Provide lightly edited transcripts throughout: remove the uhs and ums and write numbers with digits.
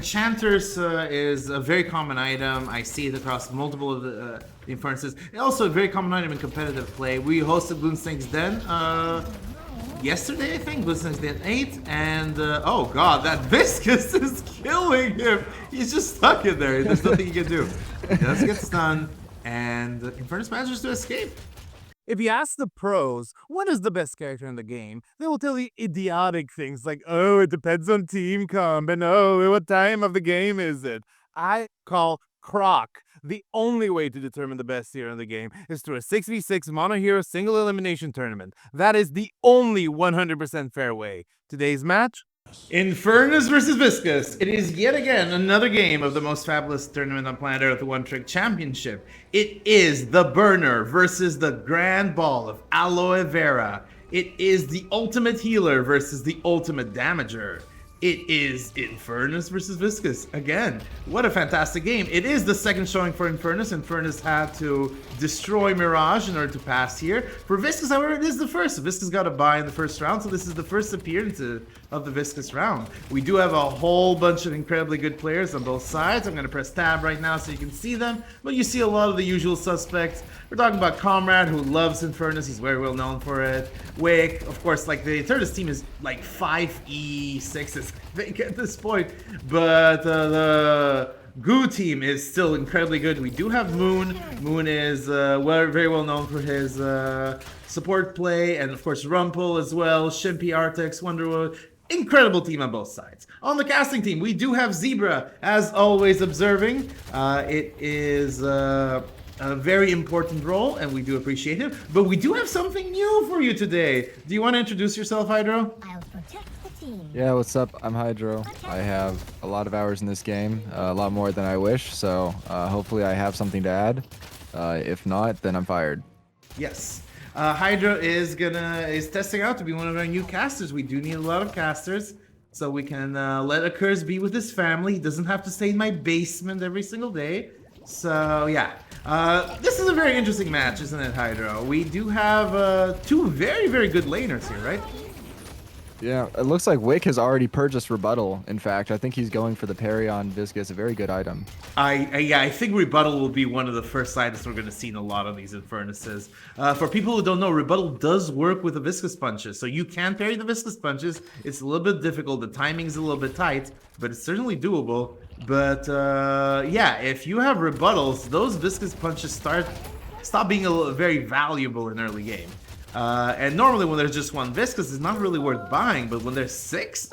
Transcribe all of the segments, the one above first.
Enchanters is a very common item. I see it across multiple of the Infernuses. Also a very common item in competitive play. We hosted GlutenSnake's Den yesterday, I think. GlutenSnake's Den 8. And, oh god, that Viscous is killing him. He's just stuck in there. There's nothing he can do. He does get stunned. And Infernus manages to escape. If you ask the pros, what is the best character in the game, they will tell you idiotic things like, oh, it depends on team comp, and oh, what time of the game is it? I call Croc. The only way to determine the best hero in the game is through a 6v6 mono-hero single elimination tournament. That is the only 100% fair way. Today's match? Infernus versus Viscous. It is yet again another game of the most fabulous tournament on planet Earth, the One Trick Championship. It is the Burner versus the Grand Ball of Aloe Vera. It is the Ultimate Healer versus the Ultimate Damager. It is Infernus versus Viscous. Again, what a fantastic game. It is the second showing for Infernus. Infernus had to destroy Mirage in order to pass here. For Viscous, however, it is the first. Viscous got a bye in the first round, so this is the first appearance of the Viscous round. We do have a whole bunch of incredibly good players on both sides. I'm going to press tab right now so you can see them, but you see a lot of the usual suspects. We're talking about Comrade, who loves Infernus. He's very well known for it. Wick, of course, like the Eternus team is like 5E6s, I think, at this point. But the Goo team is still incredibly good. We do have Moon. Moon is very well known for his support play. And, of course, Rumpel as well. Shimpy, Artex, Wonderwood. Incredible team on both sides. On the casting team, we do have Zebra, as always, observing. It is a very important role, and we do appreciate him. But we do have something new for you today. Do you want to introduce yourself, Hydro? I'll protect the team. Yeah, what's up? I'm Hydro. I have a lot of hours in this game, a lot more than I wish, so hopefully I have something to add. If not, then I'm fired. Yes. Hydro is testing out to be one of our new casters. We do need a lot of casters, so we can let a curse be with his family. He doesn't have to stay in my basement every single day. So yeah, this is a very interesting match, isn't it, Hydro? We do have two very, very good laners here, right? Yeah, it looks like Wick has already purchased Rebuttal. In fact, I think he's going for the parry on Viscous, a very good item. I think Rebuttal will be one of the first items we're going to see in a lot of these Infernuses. For people who don't know, Rebuttal does work with the Viscous punches, so you can parry the Viscous punches. It's a little bit difficult, the timing's a little bit tight, but it's certainly doable. But yeah, if you have Rebuttals, those Viscous punches stop being very valuable in early game. And normally when there's just one Viscous, it's not really worth buying, but when there's 6,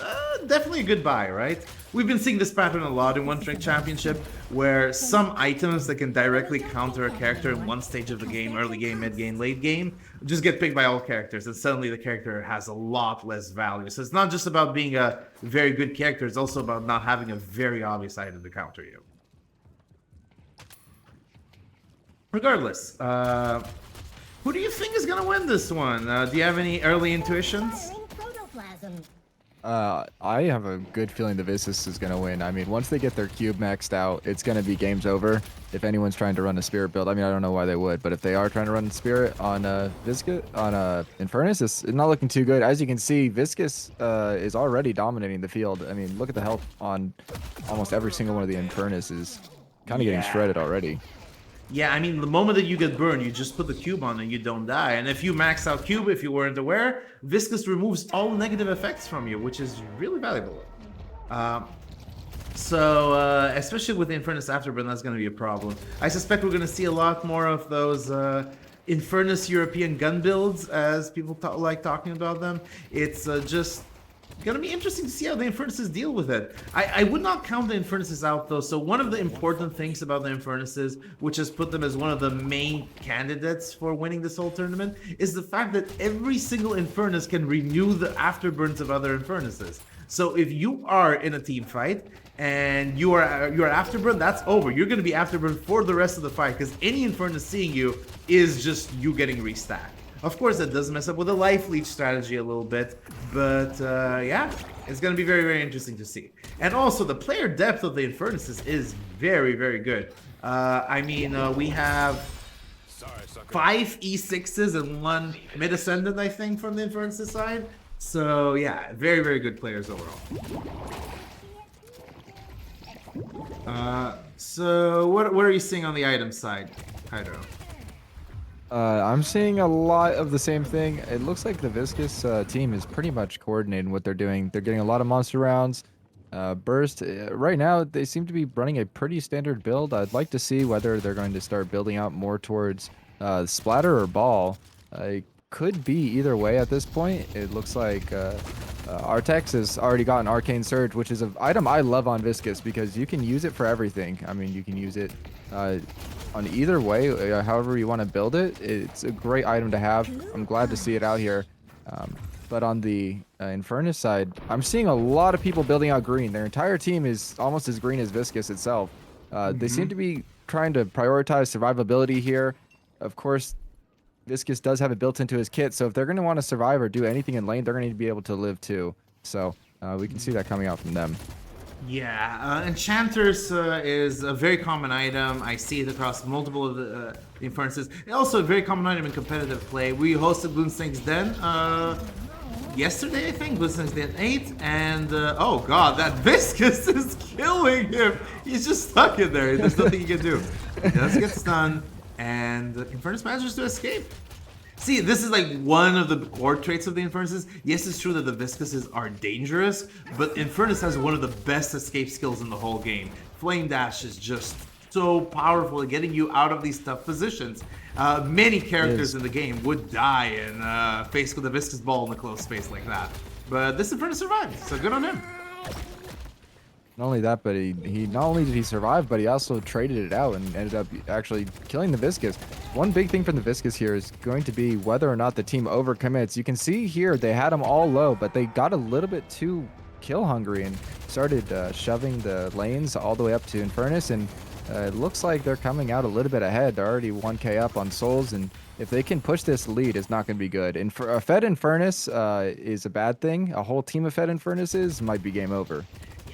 definitely a good buy, right? We've been seeing this pattern a lot in One Trick Championship, where some items that can directly counter a character in one stage of the game, early game, mid game, late game, just get picked by all characters, and suddenly the character has a lot less value. So it's not just about being a very good character, it's also about not having a very obvious item to counter you. Regardless, who do you think is going to win this one? Do you have any early intuitions? I have a good feeling the Viscous is going to win. I mean, once they get their cube maxed out, it's going to be games over. If anyone's trying to run a Spirit build, I mean, I don't know why they would, but if they are trying to run Spirit on Viscous, on Infernus, it's not looking too good. As you can see, Viscous is already dominating the field. I mean, look at the health on almost every single one of the Infernus is kind of getting shredded already. Yeah, I mean, the moment that you get burned, you just put the cube on and you don't die. And if you max out cube, if you weren't aware, Viscous removes all negative effects from you, which is really valuable. Especially with the Infernus Afterburn, that's going to be a problem. I suspect we're going to see a lot more of those Infernus European gun builds, as people like talking about them. It's just gonna be interesting to see how the Infernuses deal with it. I would not count the Infernuses out though. So one of the important things about the Infernuses, which has put them as one of the main candidates for winning this whole tournament, is the fact that every single Infernus can renew the afterburns of other Infernuses. So if you are in a team fight and you are afterburn, that's over. You're gonna be afterburn for the rest of the fight, because any Infernus seeing you is just you getting restacked. Of course, that does mess up with the life leech strategy a little bit, but yeah, it's going to be very, very interesting to see. And also, the player depth of the Infernuses is very, very good. I mean, we have 5 E6s and 1 mid-ascendant, I think, from the Infernuses side. So yeah, very, very good players overall. So what are you seeing on the item side, Hydro? I'm seeing a lot of the same thing. It looks like the Viscous team is pretty much coordinating what they're doing. They're getting a lot of monster rounds. Burst, right now, they seem to be running a pretty standard build. I'd like to see whether they're going to start building out more towards Splatter or Ball. It could be either way at this point. It looks like Artex has already gotten Arcane Surge, which is an item I love on Viscous because you can use it for everything. I mean, you can use it on either way, however you want to build it. It's a great item to have. I'm glad to see it out here. But on the Infernus side, I'm seeing a lot of people building out green. Their entire team is almost as green as Viscous itself. They seem to be trying to prioritize survivability here. Of course, Viscous does have it built into his kit, so if they're going to want to survive or do anything in lane, they're going to need to be able to live too. So we can see that coming out from them. Yeah, Enchanters is a very common item. I see it across multiple of the Infernuses. Also a very common item in competitive play. We hosted GlutenSnake's Den yesterday, I think. GlutenSnake's Den 8, and oh god, that Viscous is killing him. He's just stuck in there. There's nothing he can do. He does get stunned, and Infernus manages to escape. See, this is like one of the core traits of the Infernuses. Yes, it's true that the Viscuses are dangerous, but Infernus has one of the best escape skills in the whole game. Flame Dash is just so powerful at getting you out of these tough positions. Many characters in the game would die and face with a Viscous ball in a close space like that. But this Infernus survived, so good on him. Not only that, but he not only did he survive, but he also traded it out and ended up actually killing the Viscous. One big thing from the Viscous here is going to be whether or not the team overcommits. You can see here they had them all low, but they got a little bit too kill hungry and started shoving the lanes all the way up to Infernus, and it looks like they're coming out a little bit ahead. They're already 1k up on souls, and if they can push this lead, it's not going to be good. And for a Fed Infernus is a bad thing. A whole team of Fed Infernuses might be game over.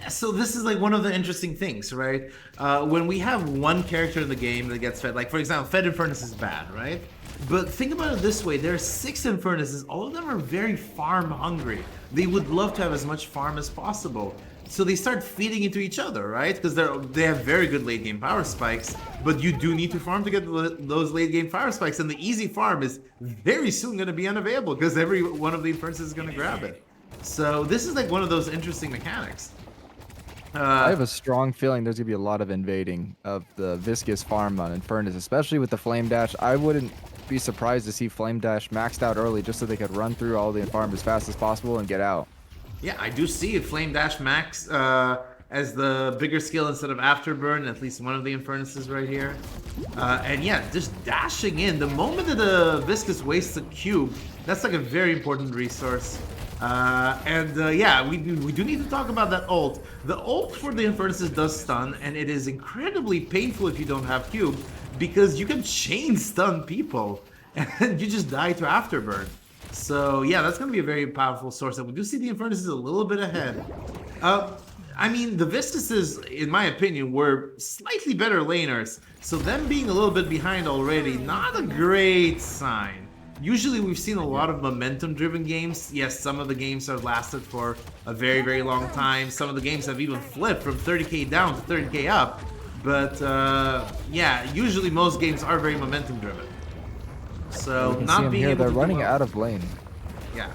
So this is like one of the interesting things, right? When we have one character in the game that gets fed, like for example, Fed Infernus is bad, right? But think about it this way, there are 6 Infernuses, all of them are very farm hungry. They would love to have as much farm as possible. So they start feeding into each other, right? Because they have very good late game power spikes, but you do need to farm to get those late game power spikes, and the easy farm is very soon going to be unavailable because every one of the Infernuses is going to grab it. So this is like one of those interesting mechanics. I have a strong feeling there's going to be a lot of invading of the Viscous farm on Infernus, especially with the Flame Dash. I wouldn't be surprised to see Flame Dash maxed out early just so they could run through all the farm as fast as possible and get out. Yeah, I do see Flame Dash max as the bigger skill instead of Afterburn, at least one of the Infernuses right here. And yeah, just dashing in. The moment that the Viscous wastes a cube, that's like a very important resource. Yeah, we do need to talk about that ult. The ult for the Infernuses does stun, and it is incredibly painful if you don't have cube, because you can chain stun people, and you just die to Afterburn. So yeah, that's going to be a very powerful source, and we do see the Infernuses a little bit ahead. I mean, the Viscuses, in my opinion, were slightly better laners, so them being a little bit behind already, not a great sign. Usually we've seen a lot of momentum-driven games. Yes, some of the games have lasted for a very, very long time. Some of the games have even flipped from 30k down to 30k up. But yeah, usually most games are very momentum-driven. So not being able to they're running out of lane. Yeah.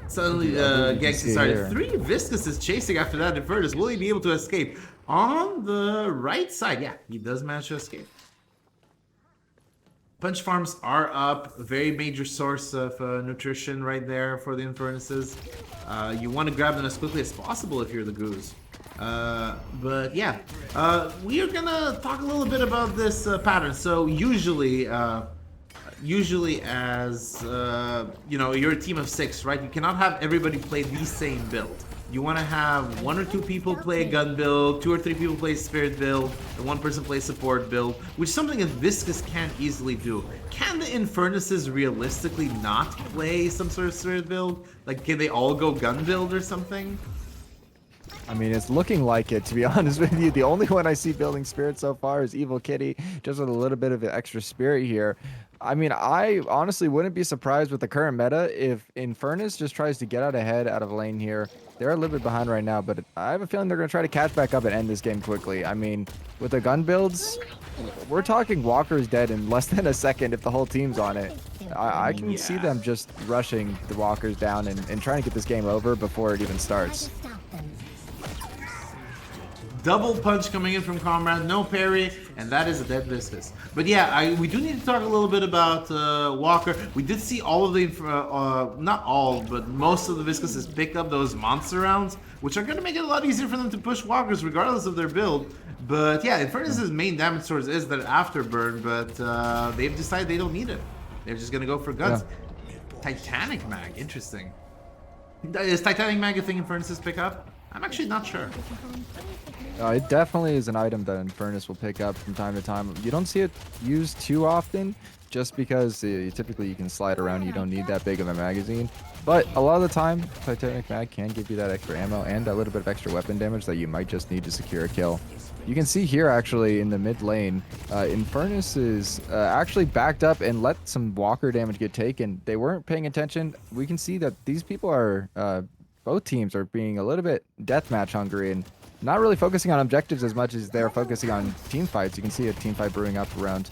Suddenly, Gangsta started. 3 Viscuses chasing after that Infernus. Will he be able to escape? On the right side, yeah, he does manage to escape. Punch farms are up, a very major source of nutrition right there for the Infernuses. You want to grab them as quickly as possible if you're the Goose. But yeah, we are gonna talk a little bit about this pattern. So usually as you know, you're a team of 6, right? You cannot have everybody play the same build. You want to have 1 or 2 people play a gun build, 2 or 3 people play spirit build, and 1 person play support build, which is something that Viscous can't easily do. Can the Infernuses realistically not play some sort of spirit build? Like, can they all go gun build or something? I mean, it's looking like it, to be honest with you. The only one I see building spirit so far is Evil Kitty, just with a little bit of an extra spirit here. I mean, I honestly wouldn't be surprised with the current meta if Infernus just tries to get out ahead out of lane here. They're a little bit behind right now, but I have a feeling they're going to try to catch back up and end this game quickly. I mean, with the gun builds, we're talking Walker's dead in less than a second if the whole team's on it. I can see them just rushing the Walkers down and trying to get this game over before it even starts. Double punch coming in from Comrade, no parry, and that is a dead Viscous. But yeah, we do need to talk a little bit about Walker. We did see all of the, not all, but most of the Viscouses pick up those monster rounds, which are going to make it a lot easier for them to push Walkers regardless of their build. But yeah, Infernus' main damage source is that afterburn, but they've decided they don't need it. They're just going to go for guns. Yeah. Titanic Mag, interesting. Is Titanic Mag a thing Infernus pick up? I'm actually not sure. It definitely is an item that Infernus will pick up from time to time. You don't see it used too often, just because typically you can slide around. You don't need that big of a magazine. But a lot of the time, Titanic Mag can give you that extra ammo and a little bit of extra weapon damage that you might just need to secure a kill. You can see here actually in the mid lane, Infernus is actually backed up and let some Walker damage get taken. They weren't paying attention. We can see that these people are, both teams are being a little bit deathmatch hungry and not really focusing on objectives as much as they're focusing on team fights. You can see a team fight brewing up around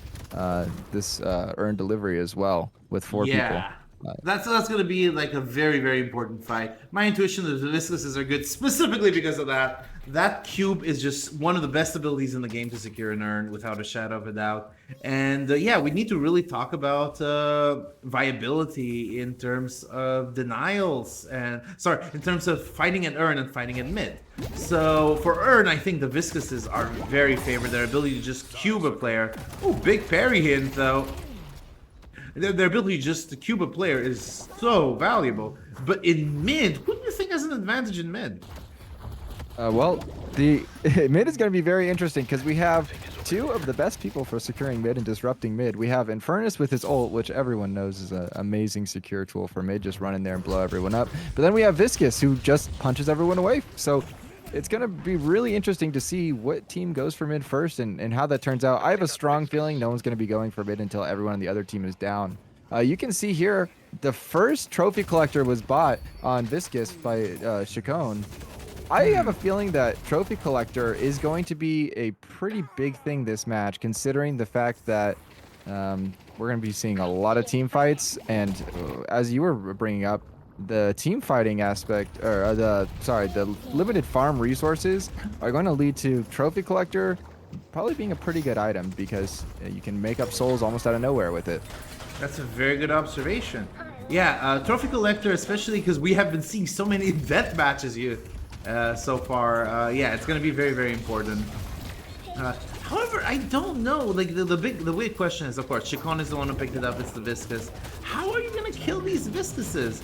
this earned delivery as well with 4 people. That's going to be like a very, very important fight. My intuition is the Viscouses are good specifically because of that. That cube is just one of the best abilities in the game to secure an urn without a shadow of a doubt. And yeah, we need to really talk about viability in terms of denials and in terms of fighting an urn and fighting in mid. So for urn, I think the Viscouses are very favored. Their ability to just cube a player. Oh, big parry hint though. Their ability just to cube a player is so valuable. But in mid, who do you think has an advantage in mid? Well, the mid is going to be very interesting because we have 2 of the best people for securing mid and disrupting mid. We have Infernus with his ult, which everyone knows is an amazing secure tool for mid, just run in there and blow everyone up. But then we have Viscous, who just punches everyone away. So it's going to be really interesting to see what team goes for mid first and how that turns out. I have a strong feeling no one's going to be going for mid until everyone on the other team is down. You can see here, the first trophy collector was bought on Viscous by Chacon. I have a feeling that trophy collector is going to be a pretty big thing this match, considering the fact that we're going to be seeing a lot of team fights. And as you were bringing up, the team fighting aspect, or the limited farm resources are going to lead to trophy collector probably being a pretty good item because you can make up souls almost out of nowhere with it. That's a very good observation. Yeah, trophy collector, especially because we have been seeing so many death matches so far. Yeah, it's going to be very, very important. However, I don't know. Like the big question is, of course, Chacon is the one who picked it up. It's the Viscous. How are you going to kill these Viscouses?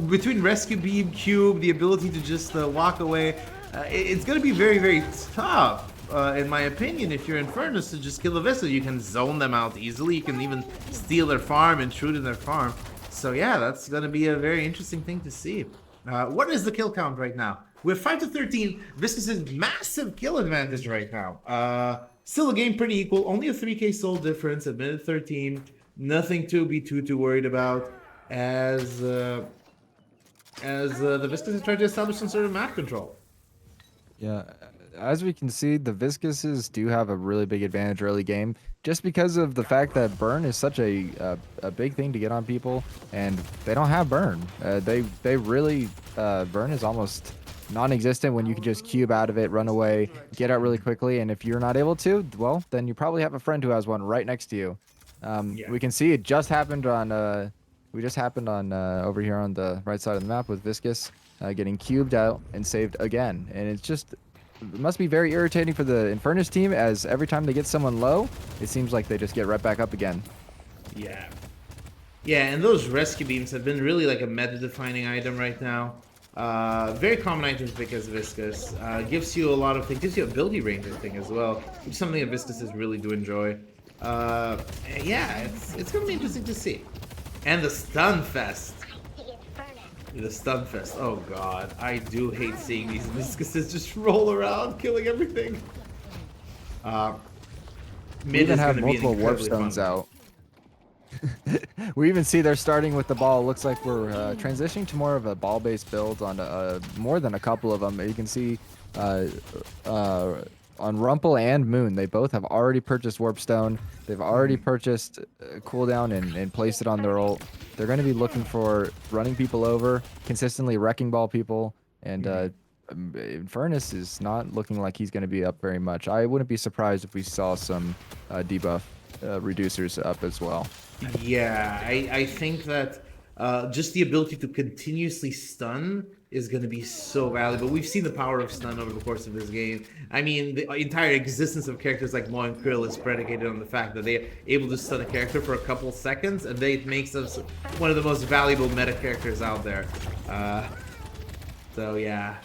Between rescue beam, cube, the ability to just walk away, it's going to be very, very tough. In my opinion, if you're Infernus, to just kill the Viscous, you can zone them out easily. You can even steal their farm, intrude in their farm. So yeah, that's going to be a very interesting thing to see. What is the kill count right now? We have 5 to 13. Viscous' massive kill advantage right now. Still a game pretty equal. Only a 3k soul difference at minute 13. Nothing to be too worried about as the Viscous try to establish some sort of map control. Yeah, as we can see, the Viscouses do have a really big advantage early game, just because of the fact that burn is such a big thing to get on people, and they don't have burn. They really burn is almost non-existent when you can just cube out of it, run away, get out really quickly, and if you're not able to, well, then you probably have a friend who has one right next to you. We can see it just happened on over here on the right side of the map with Viscous getting cubed out and saved again, and it's just. It must be very irritating for the Infernus team, as every time they get someone low, it seems like they just get right back up again. Yeah, and those rescue beams have been really like a meta-defining item right now. Very common item to pick as Viscous. Gives you a lot of things, gives you ability range, I think, as well, which is something that Viscouses really do enjoy. Yeah, it's going to be interesting to see. And the stun fest. The Stunfest. Oh god, I do hate seeing these Viscouses just roll around, killing everything. We even have multiple warp stones out. We even see they're starting with the ball. Looks like we're transitioning to more of a ball-based build on more than a couple of them. You can see on Rumple and Moon, they both have already purchased Warpstone. They've already purchased cooldown and placed it on their ult. They're going to be looking for running people over, consistently wrecking ball people, and Infernus is not looking like he's going to be up very much. I wouldn't be surprised if we saw some debuff reducers up as well. Yeah, I think that just the ability to continuously stun is going to be so valuable. We've seen the power of stun over the course of this game. I mean, the entire existence of characters like Mo and Krill is predicated on the fact that they're able to stun a character for a couple seconds, and it makes us one of the most valuable meta characters out there. So yeah.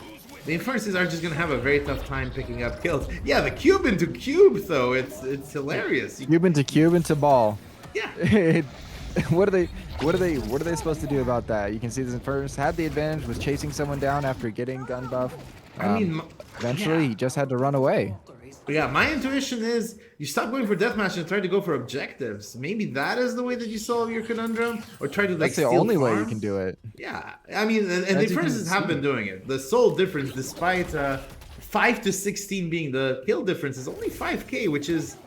The Infernuses are just gonna have a very tough time picking up kills. Yeah, the cube into cube though, it's hilarious. Cube into ball. Yeah. What are they supposed to do about that? You can see this Infernus had the advantage, was chasing someone down after getting gun buff. I mean, eventually he just had to run away. Yeah, my intuition is you stop going for deathmatch and try to go for objectives. Maybe that is the way that you solve your conundrum, or try to like. That's the only way you can do it. Yeah, I mean, and the Infernuses have been doing it. The sole difference, despite 5 to 16 being the kill difference, is only 5k, which is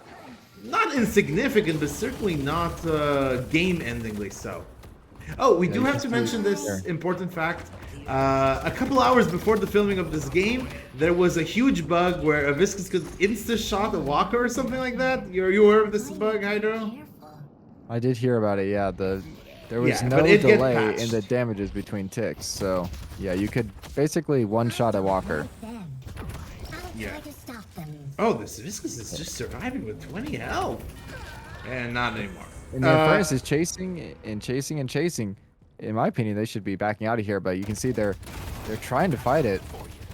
not insignificant, but certainly not game-endingly so. Oh, we do have to mention this important fact. A couple hours before the filming of this game, there was a huge bug where a Viscous could insta-shot a walker or something like that. You aware of this bug, Hydro? I did hear about it, yeah. There was no delay in the damages between ticks, so yeah, you could basically one-shot a walker. Yeah. Oh, this Viscous is just surviving with 20 health. And not anymore. And the Infernus is chasing and chasing and chasing. In my opinion, they should be backing out of here, but you can see they're trying to fight it,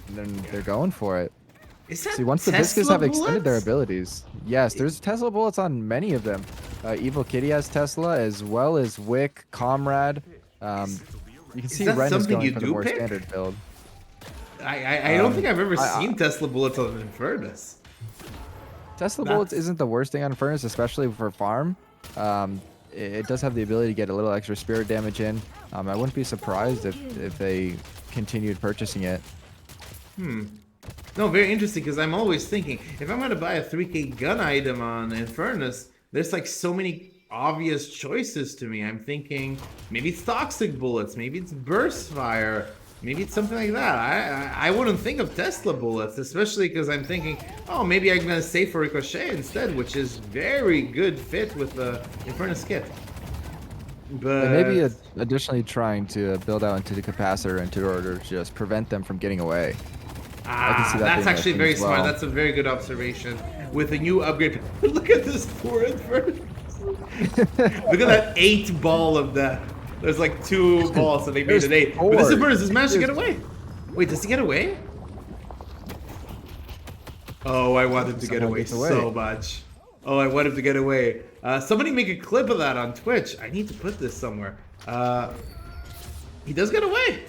and then they're going for it. Is that see, once the Viscous have extended their abilities, yes, there's Tesla bullets on many of them. Evil Kitty has Tesla, as well as Wick, Comrade. You can see Ren is going for the more standard build. I don't think I've ever seen Tesla bullets on Infernus. Tesla bullets isn't the worst thing on Infernus, especially for farm. It does have the ability to get a little extra spirit damage in. I wouldn't be surprised if they continued purchasing it. No, very interesting, because I'm always thinking, if I'm going to buy a 3k gun item on Infernus, there's like so many obvious choices to me. I'm thinking, maybe it's toxic bullets, maybe it's burst fire, maybe it's something like that. I wouldn't think of Tesla bullets, especially because I'm thinking, oh, maybe I'm going to save for Ricochet instead, which is very good fit with the Infernus kit. But maybe additionally trying to build out into the capacitor in order to just prevent them from getting away. I can see that that's actually very smart. That's a very good observation. With a new upgrade, look at this poor Infernus. Look at that 8 ball of death. There's like 2 balls, so they made it 8. But this Infernus has managed to get away. Wait, does he get away? Oh, I want him to get away so much. Oh, I want him to get away. Somebody make a clip of that on Twitch. I need to put this somewhere. He does get away.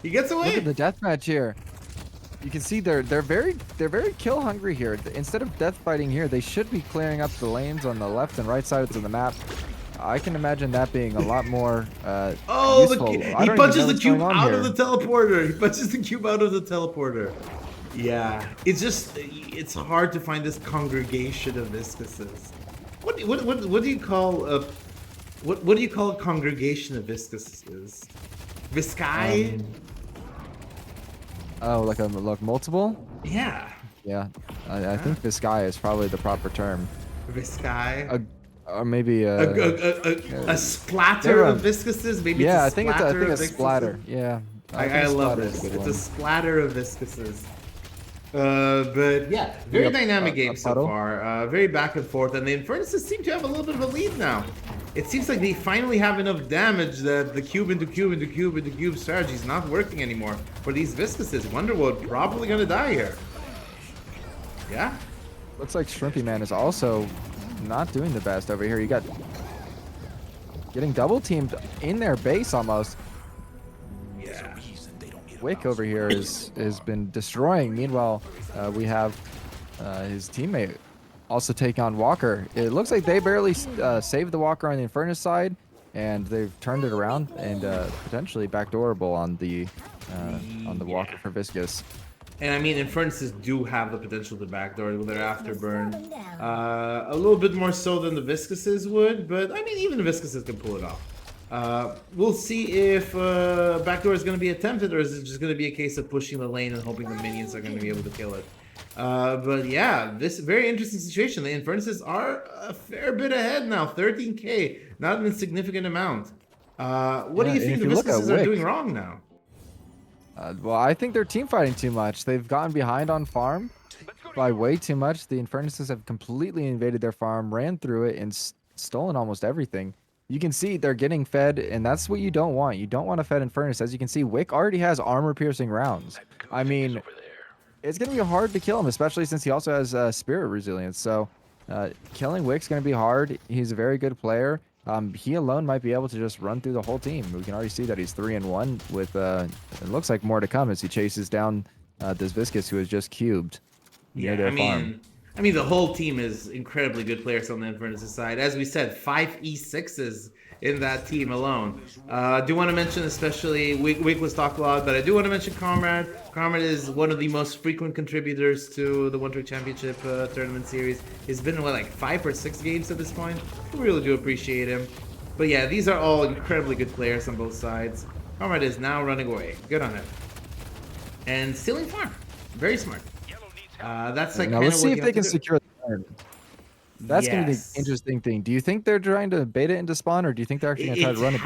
He gets away. Look at the deathmatch here. You can see they're very kill hungry here. Instead of death fighting here, they should be clearing up the lanes on the left and right sides of the map. I can imagine that being a lot more useful. He punches the cube out of the teleporter. He punches the cube out of the teleporter. Yeah, it's hard to find this congregation of Viscuses. What do you call what do you call a congregation of Viscuses? Viscai? Oh, like multiple? Yeah. Yeah, I think Viscai is probably the proper term. Viscai. Or maybe a splatter of Viscuses. Maybe yeah, it's a I think a splatter. Yeah, I love this. It's a splatter of Viscuses. But yeah, very dynamic game so far. Very back and forth, and the Infernuses seem to have a little bit of a lead now. It seems like they finally have enough damage that the cube into cube into cube into cube strategy is not working anymore for these Viscuses. Wonderworld probably gonna die here. Yeah. Looks like Shrimpy Man is also not doing the best over here. You got getting double teamed in their base almost. Yeah. Wick over here has been destroying. Meanwhile, we have his teammate also take on Walker. It looks like they barely saved the Walker on the Infernus side, and they've turned it around and potentially backdoorable on the Walker for Viscous. And I mean, Infernuses do have the potential to backdoor with their afterburn. A little bit more so than the Viscuses would, but I mean, even the Viscuses can pull it off. We'll see if backdoor is going to be attempted, or is it just going to be a case of pushing the lane and hoping the minions are going to be able to kill it. But yeah, this very interesting situation. The Infernuses are a fair bit ahead now, 13k, not an insignificant amount. What do you think the Viscuses are doing wrong now? Well, I think they're team fighting too much. They've gotten behind on farm by way too much. The Infernuses have completely invaded their farm, ran through it, and stolen almost everything. You can see they're getting fed, and that's what you don't want. You don't want a fed Infernus. As you can see, Wick already has armor-piercing rounds. I mean, it's going to be hard to kill him, especially since he also has spirit resilience. So killing Wick's going to be hard. He's a very good player. He alone might be able to just run through the whole team. We can already see that he's 3-1 with, it looks like more to come as he chases down this Viscous, who is just cubed near their farm. I mean, the whole team is incredibly good players on the Infernus side. As we said, 5 E6s in that team alone. I do want to mention, especially, Wick was talked a lot, but I do want to mention Comrade. Comrade is one of the most frequent contributors to the One Trick Championship tournament series. He's been in, what, like 5 or 6 games at this point? We really do appreciate him. But yeah, these are all incredibly good players on both sides. Comrade is now running away. Good on him. And stealing farm. Very smart. That's like now let's see if they can secure the turn. That's going to be the interesting thing. Do you think they're trying to bait it into spawn, or do you think they're actually going to try to run it?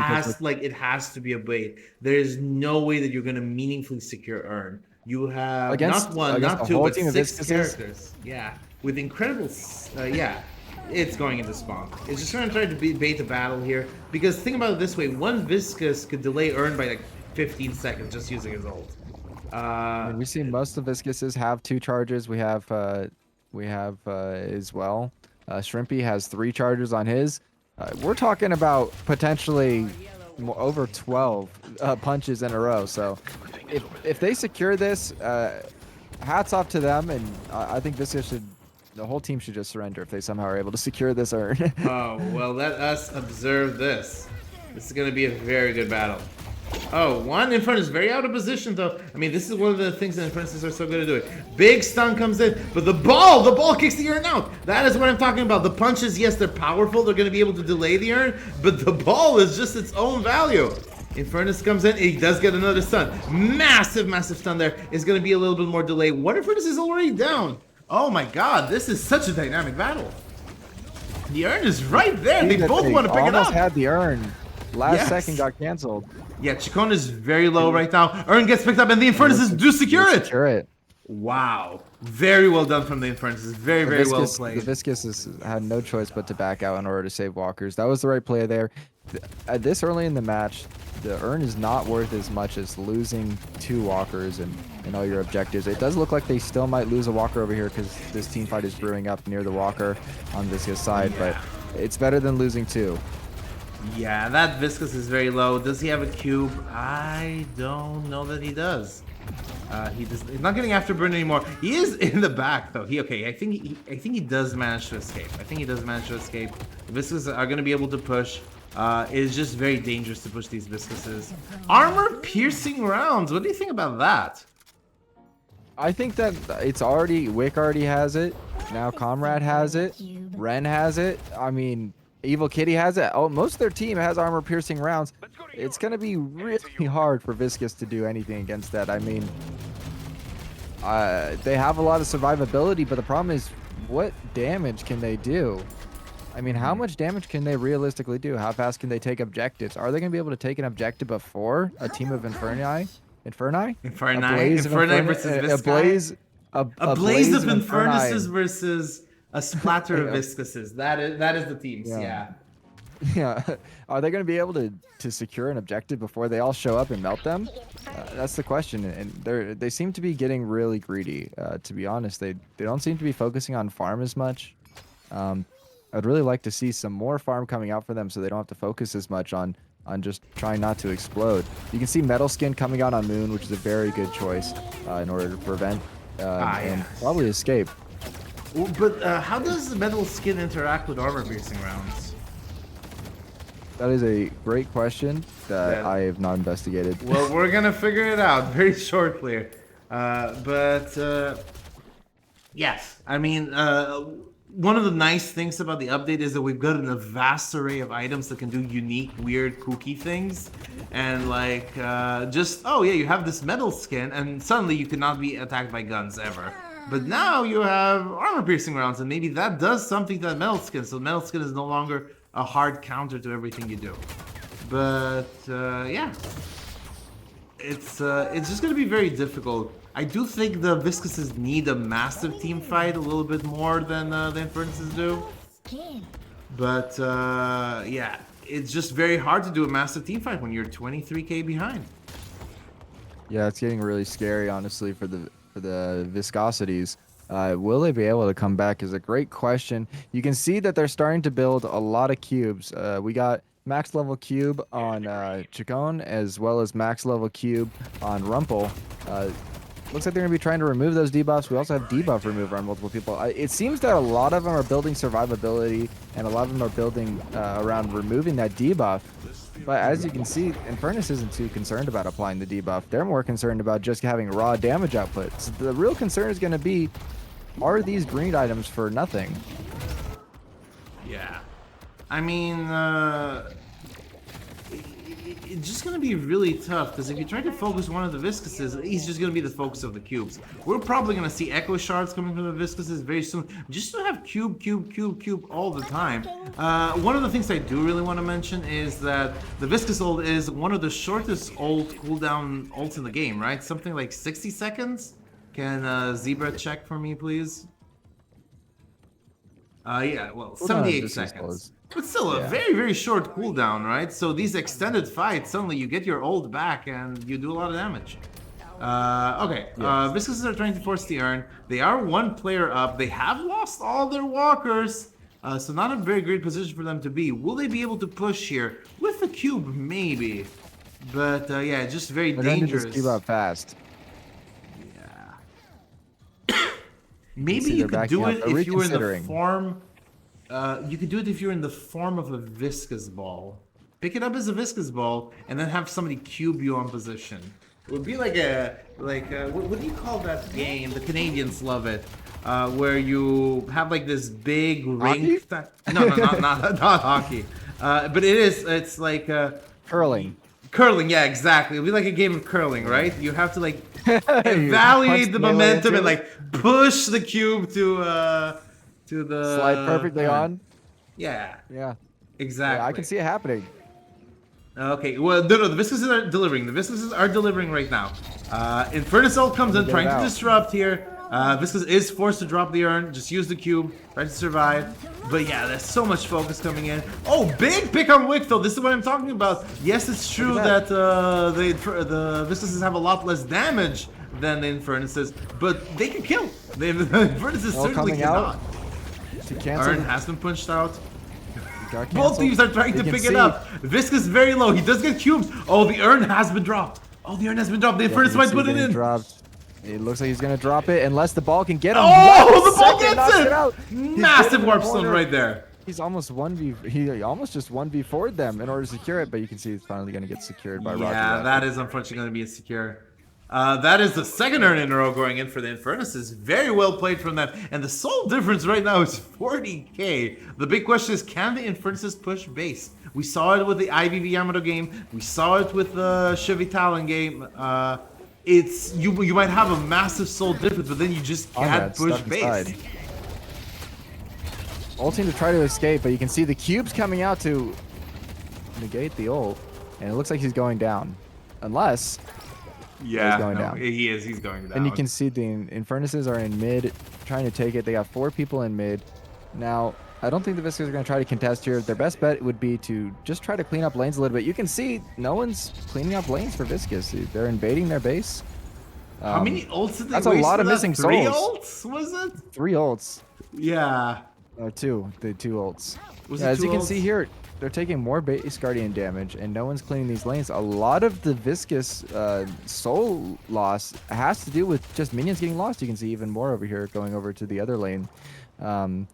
It has to be a bait. There is no way that you're going to meaningfully secure Earn. You have not one, not two, but 6 characters. Yeah, with incredible. It's going into spawn. It's just going to try to bait the battle here. Because think about it this way: one Viscous could delay Earn by like 15 seconds just using his ult. We see most of Viscuses have 2 charges. We have as well. Shrimpy has 3 charges on his. We're talking about potentially over 12 punches in a row. So if they secure this, hats off to them. And I think Viscous the whole team should just surrender if they somehow are able to secure this Earn. Oh, well, let us observe this. This is going to be a very good battle. Oh, one Infernus is very out of position, though. I mean, this is one of the things that Infernuses are so good at doing. Big stun comes in, but the ball kicks the Urn out. That is what I'm talking about. The punches, yes, they're powerful. They're going to be able to delay the Urn, but the ball is just its own value. Infernus comes in. He does get another stun. Massive, massive stun there. Is going to be a little bit more delay. One Infernus is already down. Oh my god, this is such a dynamic battle. The Urn is right there. They both want to pick it up. Almost had the Urn. Last second got canceled. Yeah, Chacon is very low right now. Urn gets picked up, and the Infernuses do secure it. Wow. Very well done from the Infernuses. Very, very well played. The Viscous had no choice but to back out in order to save walkers. That was the right play there. At this early in the match, the Urn is not worth as much as losing 2 walkers and all your objectives. It does look like they still might lose a walker over here because this team fight is brewing up near the walker on Viscous side, but it's better than losing 2. Yeah, that Viscous is very low. Does he have a cube? I don't know that he does. He's not getting afterburn anymore. He is in the back though. I think he does manage to escape. The Viscous are going to be able to push. It is just very dangerous to push these Viscuses. Armor piercing rounds. What do you think about that? I think that it's Wick already has it. Now Comrade has it. Ren has it. I mean, Evil Kitty has it. Oh, most of their team has armor-piercing rounds. It's going to be really hard for Viscous to do anything against that. I mean, they have a lot of survivability, but the problem is, what damage can they do? I mean, how much damage can they realistically do? How fast can they take objectives? Are they going to be able to take an objective before a team of Inferni? Inferni versus Viscous? A blaze of Infernuses versus a splatter of Viscuses. That is the teams. Yeah. Are they going to be able to secure an objective before they all show up and melt them? That's the question. And they seem to be getting really greedy. To be honest, they don't seem to be focusing on farm as much. I'd really like to see some more farm coming out for them so they don't have to focus as much on just trying not to explode. You can see Metal Skin coming out on Moon, which is a very good choice in order to prevent and probably escape. But how does the metal skin interact with armor piercing rounds? That is a great question that Yeah. I have not investigated. Well, we're gonna figure it out very shortly. Yes, I mean, one of the nice things about the update is that we've got a vast array of items that can do unique, weird, kooky things. And like, oh yeah, you have this metal skin, and suddenly you cannot be attacked by guns ever. But now you have armor-piercing rounds, and maybe that does something to that metal skin. So the metal skin is no longer a hard counter to everything you do. But yeah, it's just gonna be very difficult. I do think the Viscouses need a massive team fight a little bit more than the Infernuses do. But yeah, it's just very hard to do a massive team fight when you're 23k behind. Yeah, it's getting really scary, honestly, for the viscosities. Will they be able to come back is a great question. You can see that they're starting to build a lot of cubes. We got max level cube on Chacon, as well as max level cube on Rumpel. Looks like they're going to be trying to remove those debuffs. We also have debuff remover on multiple people. It seems that a lot of them are building survivability, and a lot of them are building around removing that debuff. But as you can see, Infernus isn't too concerned about applying the debuff. They're more concerned about just having raw damage output. So the real concern is going to be, are these green items for nothing? Yeah. I mean, it's just going to be really tough, because if you try to focus one of the Viscouses, he's just going to be the focus of the cubes. We're probably going to see Echo Shards coming from the Viscouses very soon, just to have cube all the time. One of the things I do really want to mention is that the Viscous ult is one of the shortest ult cooldown ults in the game, right? Something like 60 seconds? Can Zebra check for me, please? Yeah, well, 78 seconds. But still, a very short cooldown, right? So these extended fights, suddenly you get your ult back and you do a lot of damage. Okay, Viscouses are trying to force the urn. They are one player up. They have lost all their walkers. So not a very great position for them to be. Will they be able to push here? With the cube, maybe. But yeah, just very dangerous. Just keep up fast. Yeah. Maybe you could do it if you were in the form... you could do it if you're in the form of a Viscous ball. Pick it up as a Viscous ball, and then have somebody cube you on position. It would be like what do you call that game? The Canadians love it, where you have like this big ring. No, not hockey. But it's like curling. Curling, yeah, exactly. It'll be like a game of curling, right? You have to like evaluate the momentum and like push the cube to the slide perfectly on. Yeah. Yeah. Exactly. Yeah, I can see it happening. Okay. Well, no, the Viscouses are delivering. The Viscouses are delivering right now. Infernus ult comes in, trying to disrupt here. Viscous is forced to drop the urn. Just use the cube, try to survive. But yeah, there's so much focus coming in. Oh, big pick on Wick though. This is what I'm talking about. Yes, it's true that the Viscouses have a lot less damage than the Infernuses, but they can kill. The Infernuses certainly cannot. Urn has been punched out. Both teams are trying to pick it up. Viscous very low. He does get cubed. Oh, the urn has been dropped. Oh, the urn has been dropped. The Infernus might put it in. It looks like he's going to drop it unless the ball can get him. Oh, the ball gets it! Massive warp stone right there. He's almost he almost just 1v4'd them in order to secure it, but you can see he's finally going to get secured by Roger. Yeah, that is unfortunately going to be insecure. That is the second urn in a row going in for the Infernus. Very well played from them. And the sole difference right now is 40k. The big question is, can the Infernuses push base? We saw it with the IVV Yamato game. We saw it with the Chevy Talon game. You might have a massive soul difference, but then you just can't push base. Ulting to try to escape, but you can see the cubes coming out to negate the ult. And it looks like he's going down. Unless... Yeah, he's going down. He is. He's going down. And you can see the Infernuses are in mid, trying to take it. They got 4 people in mid. Now, I don't think the Viscous are going to try to contest here. Their best bet would be to just try to clean up lanes a little bit. You can see no one's cleaning up lanes for Viscous. They're invading their base. How many ults did they waste? That's a lot of missing souls. 3 ults, was it? 3 ults. Yeah. The two ults. Was Yeah, it as two you can see ults? here, they're taking more base guardian damage, and no one's cleaning these lanes. A lot of the Viscous soul loss has to do with just minions getting lost. You can see even more over here going over to the other lane, um,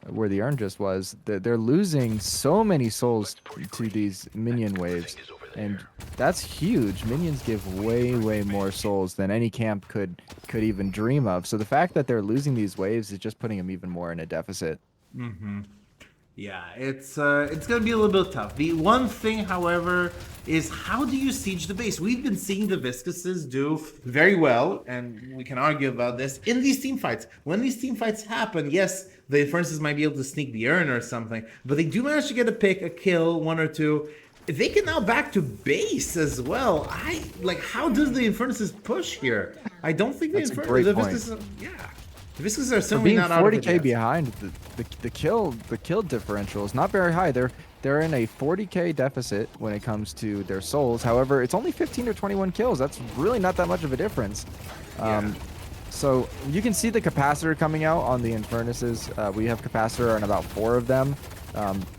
where the urn just was. They're losing so many souls to these minion waves, and that's huge. Minions give way more souls than any camp could even dream of. So the fact that they're losing these waves is just putting them even more in a deficit. Yeah, it's gonna be a little bit tough. The one thing, however, is how do you siege the base? We've been seeing the Viscuses do very well, and we can argue about this in these team fights. When these team fights happen, yes, the Infernuses might be able to sneak the urn or something, but they do manage to get a pick, a kill, one or two. They can now back to base as well. How does the Infernuses push here? I don't think That's a great the point. Viscuses, yeah. The Viscuses are For certainly being not out of it 40k yet. behind, the kill differential is not very high. They're in a 40k deficit when it comes to their souls. However, it's only 15 or 21 kills. That's really not that much of a difference. Yeah. So you can see the capacitor coming out on the Infernuses. We have capacitor on about 4 of them.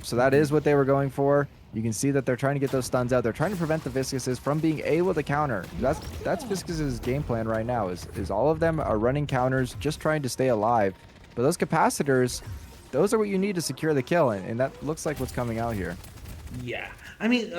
So that is what they were going for. You can see that they're trying to get those stuns out. They're trying to prevent the Viscuses from being able to counter. That's Viscus's game plan right now. Is all of them are running counters, just trying to stay alive. But those capacitors, those are what you need to secure the kill, and that looks like what's coming out here. Yeah, I mean,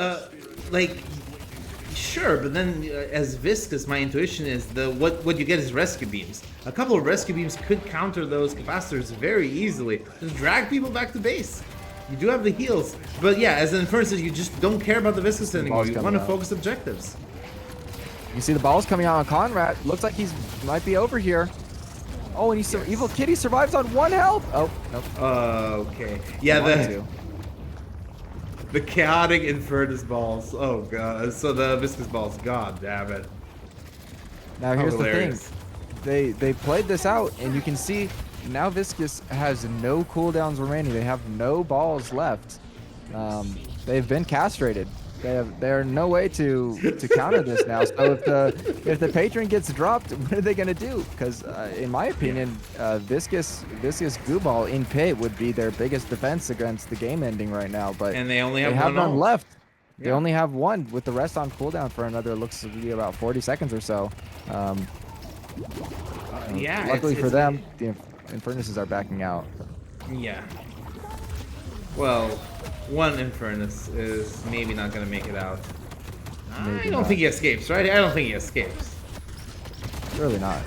sure, but then as Viscous, my intuition is what you get is rescue beams. A couple of rescue beams could counter those capacitors very easily. Just drag people back to base. You do have the heals, but yeah, as an Infernus, you just don't care about the Viscous anymore. ball's You coming want to out. focus objectives. You see the balls coming out on Conrad. Looks like might be over here. Oh, and Evil Kitty survives on 1 health. Oh, nope. Okay. Yeah, Wanted to. the chaotic Infernus balls. Oh god. So the Viscous balls. God damn it. Now here's the hilarious. thing. They played this out, and you can see now Viscous has no cooldowns remaining. They have no balls left. They've been castrated. They are no way to counter this now. So if the patron gets dropped, what are they gonna do? Because in my opinion, Viscous goo ball in pit would be their biggest defense against the game ending right now. But And they only they have have one none ult. left. They Yeah. only have one, with the rest on cooldown for another, looks to be about 40 seconds or so. Yeah. Luckily for it's- them, the Infernuses are backing out. Yeah. Well, one Infernus is maybe not gonna make it out. I Maybe don't not. think he escapes, right? I don't think he escapes. Surely not.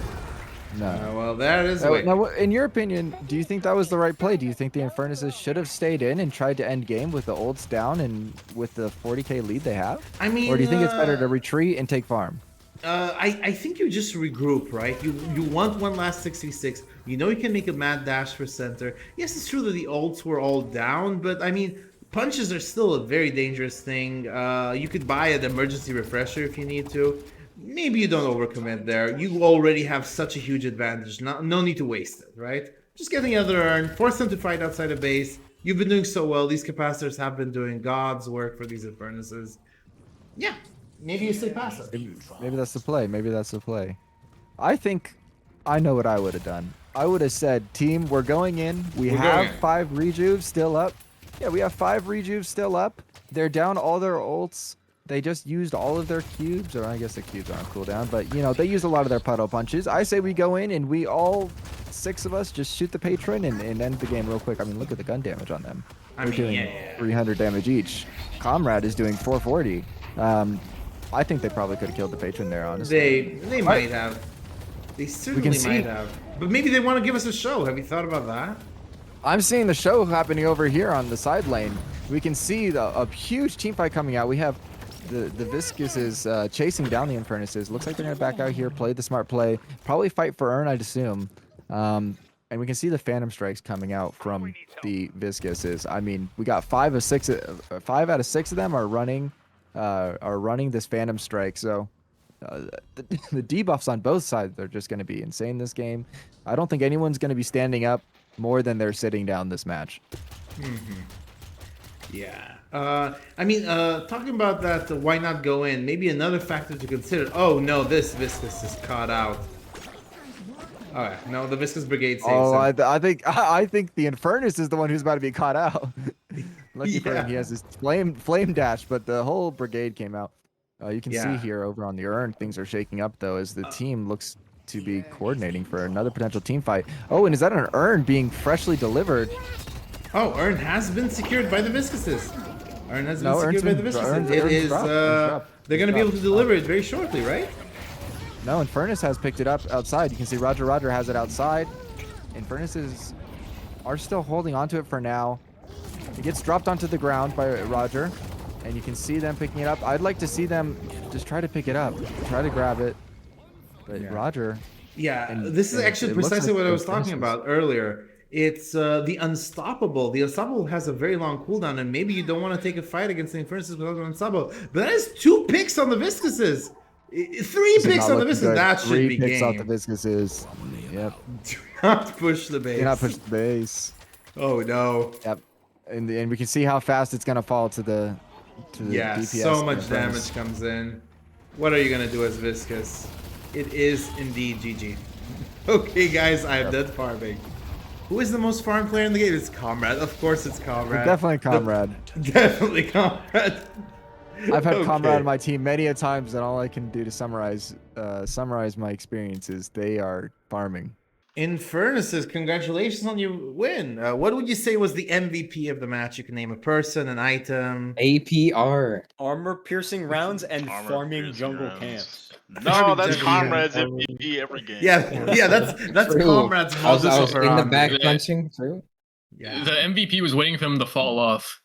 No. Well, that is Now, way. in your opinion, do you think that was the right play? Do you think the Infernuses should have stayed in and tried to end game with the ults down and with the 40k lead they have? I mean, Or do you think it's better to retreat and take farm? I think you just regroup, right? You want one last 66. You know you can make a mad dash for center. Yes, it's true that the ults were all down, but I mean, punches are still a very dangerous thing. You could buy an emergency refresher if you need to. Maybe you don't overcommit there. You already have such a huge advantage. No need to waste it, right? Just get the other urn, force them to fight outside of base. You've been doing so well. These capacitors have been doing God's work for these Infernuses. Yeah, maybe you stay passive. Maybe that's the play. Maybe that's the play. I think I know what I would have done. I would have said, team, we're going in. We're Have going in. 5 rejuves still up. Yeah, we have 5 rejuves still up. They're down all their ults. They just used all of their cubes, or I guess the cubes aren't cooldown, but you know, they used a lot of their puddle punches. I say we go in and we all 6 of us just shoot the patron and end the game real quick. I mean, look at the gun damage on them. They're doing 300 damage each. Comrade is doing 440. I think they probably could have killed the patron there, honestly. They might have. They certainly see- might have. But maybe they want to give us a show. Have you thought about that? I'm seeing the show happening over here on the side lane. We can see a huge team fight coming out. We have the Viscous is chasing down the Infernuses. Looks like they're gonna back out here, play the smart play, probably fight for urn, I'd assume. And we can see the Phantom Strikes coming out from the Viscuses. I mean, we got 5 out of 6 of them are running this Phantom Strike. So the debuffs on both sides are just going to be insane this game. I don't think anyone's going to be standing up more than they're sitting down this match. Yeah. I mean, talking about that, why not go in? Maybe another factor to consider. Oh no, this Viscous is caught out. All right, no, the Viscous Brigade saves Oh, him. I think the Infernus is the one who's about to be caught out. Lucky for him, he Yeah. has his flame dash, but the whole brigade came out. You can see Yeah. here over on the urn, things are shaking up though, as the team looks to be coordinating for another potential team fight. Oh, and is that an urn being freshly delivered? Oh, Urn has been secured by the Viscuses. Urn has been No, secured Urn's by the been- Viscuses. Urn's- It Urn's is, dropped, Urn's dropped, they're going to be able to dropped. deliver it very shortly, right? No, Infernus has picked it up outside. You can see Roger has it outside. Infernuses are still holding onto it for now. It gets dropped onto the ground by Roger, and you can see them picking it up. I'd like to see them just try to pick it up, try to grab it. But Yeah. Roger, Yeah, And- this is and actually it looks precisely like what I the was talking Infernus- about earlier. It's the Unstoppable. The Unstoppable has a very long cooldown, and maybe you don't want to take a fight against the Infernuses without an Unstoppable. But that is 2 picks on the Viscuses. 3 this is picks not on the looking Viscous. good. That should 3 be picks game. out the Viscuses. Yep. Do not push the base. Do not push the base. Oh no. Yep. And we can see how fast it's gonna fall to the Yeah, DPS. so of much Infernus. damage comes in. What are you gonna do as Viscous? It is indeed GG. Okay, guys, I am done farming. Who is the most farm player in the game? It's Comrade. Of course, it's Comrade. Definitely Comrade. Definitely Comrade. I've had Okay. Comrade on my team many a times, and all I can do to summarize my experiences, they are farming. Infernus says, congratulations on your win. What would you say was the MVP of the match? You can name a person, an item. APR. Armor-piercing rounds and Armor farming piercing jungle rounds. camps. No, that's Jungle Comrade's Camp. MVP every game. Yeah, that's True. Comrade's I was modus in the operandi. back punching too. Yeah. The MVP was waiting for him to fall off.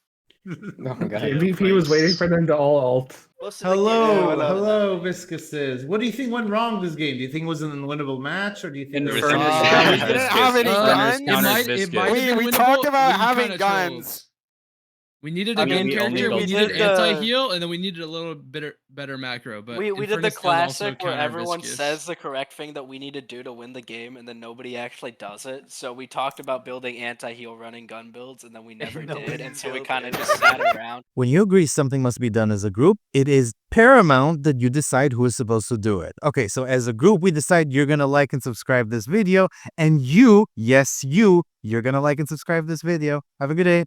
Oh my god. Yeah, MVP was waiting for them to all ult. Hello, Viscuses. What do you think went wrong this game? Do you think it was an unwinnable match, or do you think there was Infernus something- countered we didn't Viscous. have any Uh, guns. It might have We been talked winnable, about we having kinda guns. trolled. We needed a I mean, gun we character, only we built needed it. We did the- anti-heal, and then we needed a little bit better macro. But We did the Infernus does also classic where counter everyone Viscous. says the correct thing that we need to do to win the game, and then nobody actually does it. So we talked about building anti-heal running gun builds, and then we never did, and so we kind of just sat around. When you agree something must be done as a group, it is paramount that you decide who is supposed to do it. Okay, so as a group, we decide you're gonna like and subscribe this video, and you, yes, you're gonna like and subscribe this video. Have a good day.